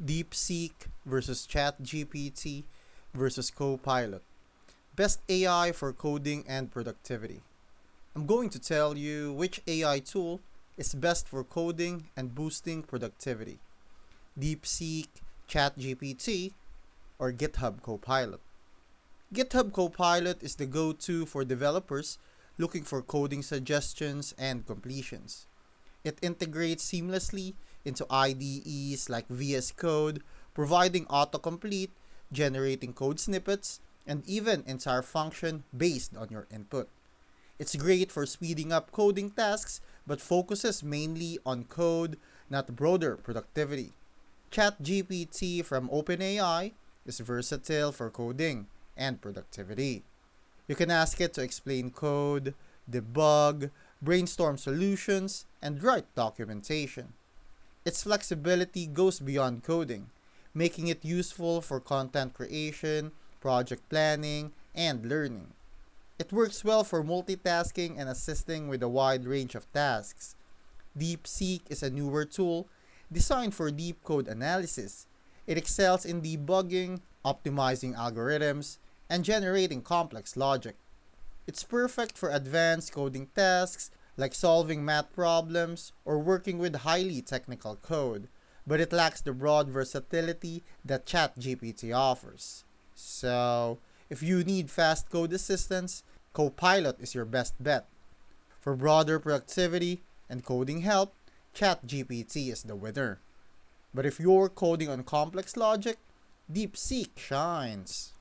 Deepseek versus Chatgpt versus Copilot. Best AI for coding and productivity. I'm going to tell you which AI tool is best for coding and boosting productivity. Deepseek, Chatgpt, or GitHub Copilot. GitHub Copilot is the go-to for developers looking for coding suggestions and completions. It integrates seamlessly into IDEs like VS Code, providing autocomplete, generating code snippets, and even entire function based on your input. It's great for speeding up coding tasks but focuses mainly on code, not broader productivity. ChatGPT from OpenAI is versatile for coding and productivity. You can ask it to explain code, debug, brainstorm solutions, and write documentation. Its flexibility goes beyond coding, making it useful for content creation, project planning, and learning. It works well for multitasking and assisting with a wide range of tasks. DeepSeek is a newer tool designed for deep code analysis. It excels in debugging, optimizing algorithms, and generating complex logic. It's perfect for advanced coding tasks like solving math problems or working with highly technical code, but it lacks the broad versatility that ChatGPT offers. So, if you need fast code assistance, Copilot is your best bet. For broader productivity and coding help, ChatGPT is the winner. But if you're coding on complex logic, DeepSeek shines.